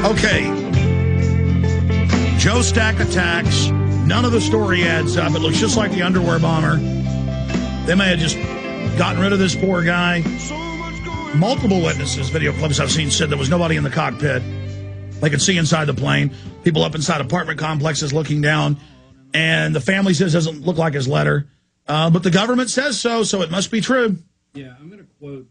Okay. Joe Stack attacks. None of the story adds up. It looks just like the underwear bomber. They may have just gotten rid of this poor guy. Multiple witnesses, video clips I've seen, said there was nobody in the cockpit. They could see inside the plane. People up inside apartment complexes looking down. And the family says it doesn't look like his letter. But the government says so it must be true. Yeah, I'm going to quote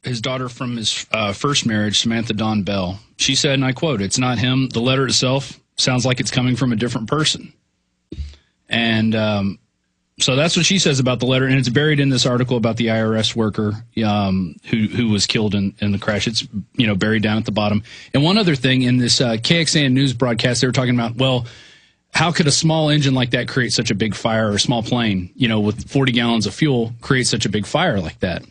his daughter from his first marriage, Samantha Dawn Bell. She said, and I quote, "It's not him. The letter itself sounds like it's coming from a different person." And so that's what she says about the letter, and it's buried in this article about the IRS worker who was killed in the crash. It's buried down at the bottom. And one other thing, in this KXAN news broadcast, they were talking about, well, how could a small engine like that create such a big fire, or a small plane, with 40 gallons of fuel, create such a big fire like that?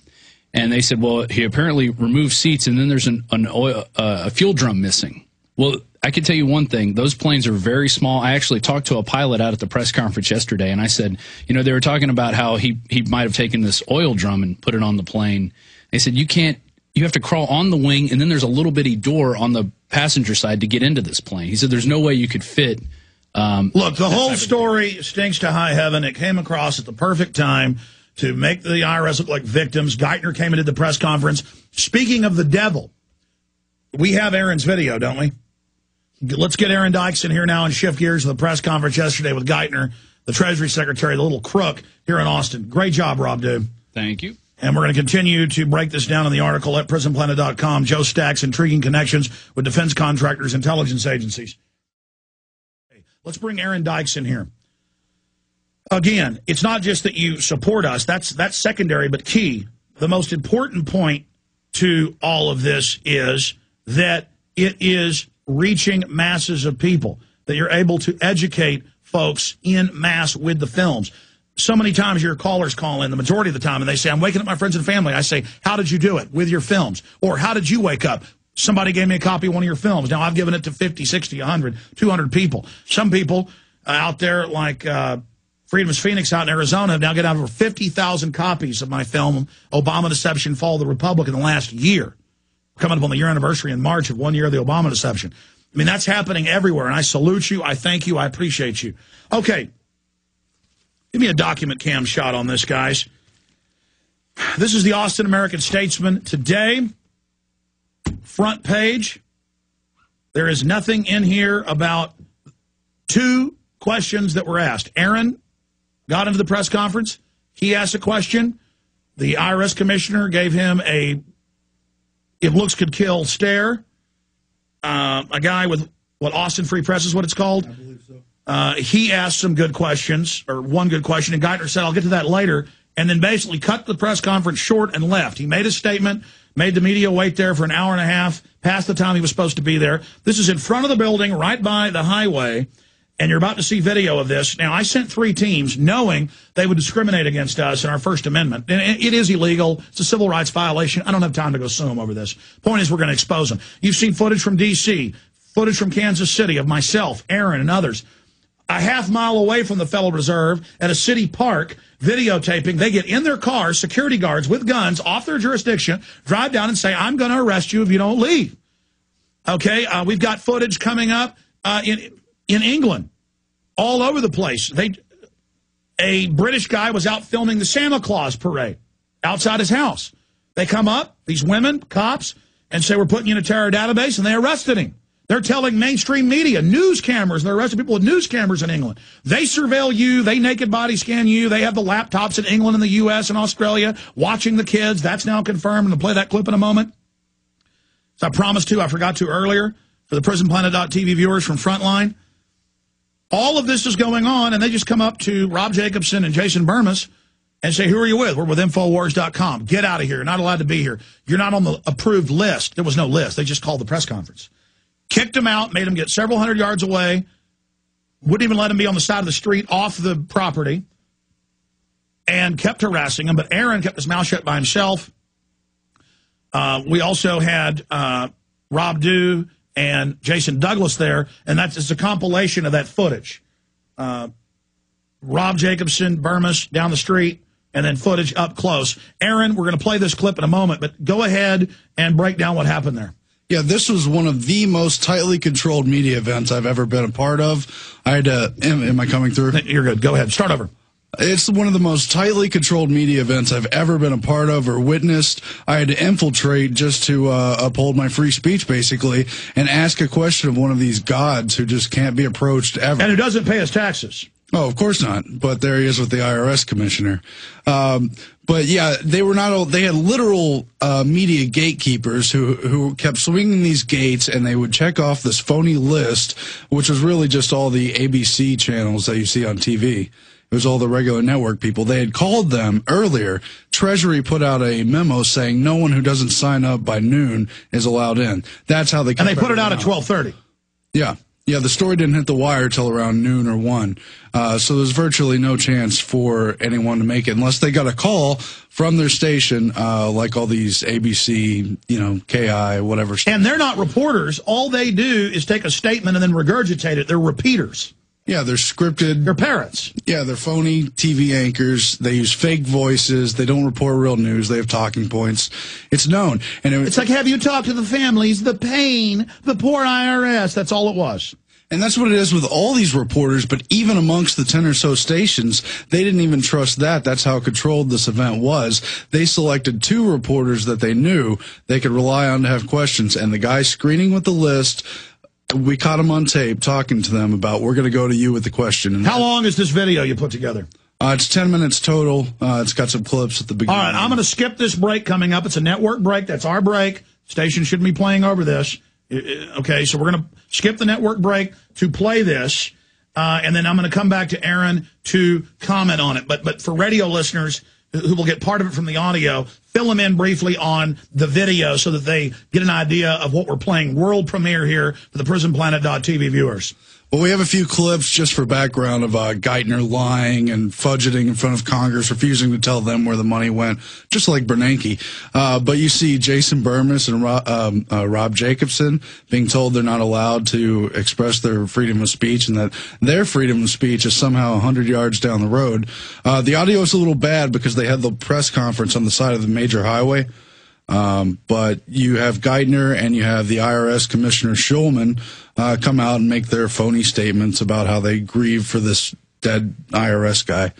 And they said, well, he apparently removed seats, and then there's a fuel drum missing. Well, I can tell you one thing. Those planes are very small. I actually talked to a pilot out at the press conference yesterday, and I said, they were talking about how he might have taken this oil drum and put it on the plane. They said, you have to crawl on the wing, and then there's a little bitty door on the passenger side to get into this plane. He said there's no way you could fit. Look, the whole story stinks to high heaven. It came across at the perfect time to make the IRS look like victims. Geithner came and did the press conference. Speaking of the devil, we have Aaron's video, don't we? Let's get Aaron Dykes in here now and shift gears to the press conference yesterday with Geithner, the Treasury Secretary, the little crook here in Austin. Great job, Rob, dude. Thank you. And we're going to continue to break this down in the article at prisonplanet.com. Joe Stack's intriguing connections with defense contractors, intelligence agencies. Let's bring Aaron Dykes in here. Again, it's not just that you support us. That's secondary, but key. The most important point to all of this is that it is reaching masses of people, that you're able to educate folks in mass with the films. So many times your callers call in, the majority of the time, and they say, I'm waking up my friends and family. I say, how did you do it? With your films. Or how did you wake up? Somebody gave me a copy of one of your films. Now, I've given it to 50, 60, 100, 200 people. Some people out there, like Freedom's Phoenix out in Arizona, have now got over 50,000 copies of my film, Obama Deception, Fall of the Republic, in the last year. Coming up on the year anniversary in March of 1 year of the Obama deception. I mean, that's happening everywhere, and I salute you, I thank you, I appreciate you. Okay, give me a document cam shot on this, guys. This is the Austin American-Statesman today, front page. There is nothing in here about two questions that were asked. Aaron got into the press conference. He asked a question. The IRS commissioner gave him a "if looks could kill" stare. A guy with what Austin Free Press is what it's called. I believe so. He asked some good questions, or one good question, and Geithner said, I'll get to that later, and then basically cut the press conference short and left. He made a statement, made the media wait there for an hour and a half, past the time he was supposed to be there. This is in front of the building, right by the highway, and you're about to see video of this. Now, I sent 3 teams knowing they would discriminate against us in our First Amendment. And it is illegal. It's a civil rights violation. I don't have time to go sue them over this. Point is, we're going to expose them. You've seen footage from D.C., footage from Kansas City of myself, Aaron, and others. A half mile away from the Federal Reserve at a city park, videotaping. They get in their cars, security guards with guns off their jurisdiction, drive down and say, I'm going to arrest you if you don't leave. Okay, we've got footage coming up in England, all over the place. A British guy was out filming the Santa Claus parade outside his house. They come up, these women, cops, and say, we're putting you in a terror database, and they arrested him. They're telling mainstream media, news cameras, and they're arresting people with news cameras in England. They surveil you, they naked body scan you, they have the laptops in England and the U.S. and Australia watching the kids. That's now confirmed. I'm going to play that clip in a moment. So I promised to, I forgot to earlier, for the PrisonPlanet.tv viewers from Frontline. All of this is going on, and they just come up to Rob Jacobson and Jason Burmis and say, who are you with? We're with Infowars.com. Get out of here. You're not allowed to be here. You're not on the approved list. There was no list. They just called the press conference. Kicked him out, made him get several hundred yards away, wouldn't even let him be on the side of the street off the property, and kept harassing him. But Aaron kept his mouth shut by himself. We also had Rob Dew and Jason Douglas there, and it's a compilation of that footage. Rob Jacobson, Burmis, down the street, and then footage up close. Aaron, we're going to play this clip in a moment, but go ahead and break down what happened there. Yeah, this was one of the most tightly controlled media events I've ever been a part of. I had to, am I coming through? You're good. Go ahead. Start over. It's one of the most tightly controlled media events I've ever been a part of or witnessed. I had to infiltrate just to uphold my free speech, basically, and ask a question of one of these gods who just can't be approached ever. And who doesn't pay his taxes. Oh, of course not. But there he is with the IRS commissioner. But yeah, they were not. They had literal media gatekeepers who kept swinging these gates, and they would check off this phony list, which was really just all the ABC channels that you see on TV. It was all the regular network people. They had called them earlier. Treasury put out a memo saying no one who doesn't sign up by noon is allowed in. That's how they. And they put it out at 12:30. Yeah. Yeah, the story didn't hit the wire till around noon or 1. So there's virtually no chance for anyone to make it unless they got a call from their station, like all these ABC, KI, whatever. And they're not reporters. All they do is take a statement and then regurgitate it. They're repeaters. Yeah, they're scripted. They're parrots. Yeah, they're phony TV anchors. They use fake voices. They don't report real news. They have talking points. It's known. And it's like, have you talked to the families, the pain, the poor IRS? That's all it was. And that's what it is with all these reporters, but even amongst the 10 or so stations, they didn't even trust that. That's how controlled this event was. They selected 2 reporters that they knew they could rely on to have questions, and the guy screening with the list, we caught him on tape talking to them about, we're going to go to you with the question. And how long is this video you put together? It's 10 minutes total. It's got some clips at the beginning. All right, I'm going to skip this break coming up. It's a network break. That's our break. Station shouldn't be playing over this. Okay, so we're going to skip the network break to play this, and then I'm going to come back to Aaron to comment on it. But for radio listeners who will get part of it from the audio, fill them in briefly on the video so that they get an idea of what we're playing. World premiere here for the PrisonPlanet.tv viewers. Well, we have a few clips just for background of Geithner lying and fudgeting in front of Congress, refusing to tell them where the money went, just like Bernanke. But you see Jason Burmis and Rob Jacobson being told they're not allowed to express their freedom of speech and that their freedom of speech is somehow 100 yards down the road. The audio is a little bad because they had the press conference on the side of the major highway. But you have Geithner and you have the IRS Commissioner Schulman come out and make their phony statements about how they grieve for this dead IRS guy,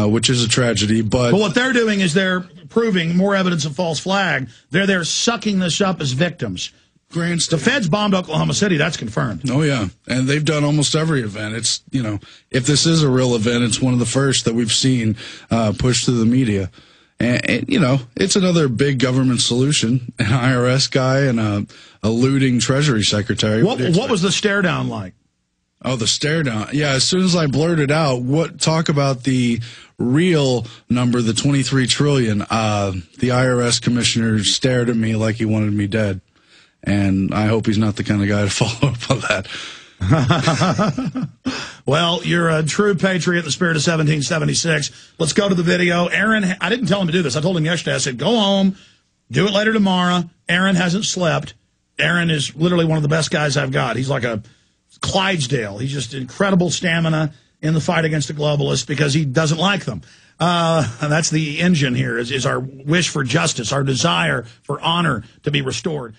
which is a tragedy. But what they're doing is they're proving more evidence of false flag. They're sucking this up as victims. The feds bombed Oklahoma City. That's confirmed. Oh, yeah. And they've done almost every event. It's, if this is a real event, it's one of the first that we've seen pushed through the media. And, it's another big government solution, an IRS guy and a looting Treasury Secretary. What was the stare down like? Oh, the stare down. Yeah, as soon as I blurted out, talk about the real number, the 23 trillion, the IRS commissioner stared at me like he wanted me dead. And I hope he's not the kind of guy to follow up on that. Well, you're a true patriot in the spirit of 1776. Let's go to the video. Aaron, I didn't tell him to do this. I told him yesterday. I said, go home, do it later tomorrow. Aaron hasn't slept. Aaron is literally one of the best guys I've got. He's like a Clydesdale. He's just incredible stamina in the fight against the globalists because he doesn't like them. And that's the engine here is our wish for justice, our desire for honor to be restored.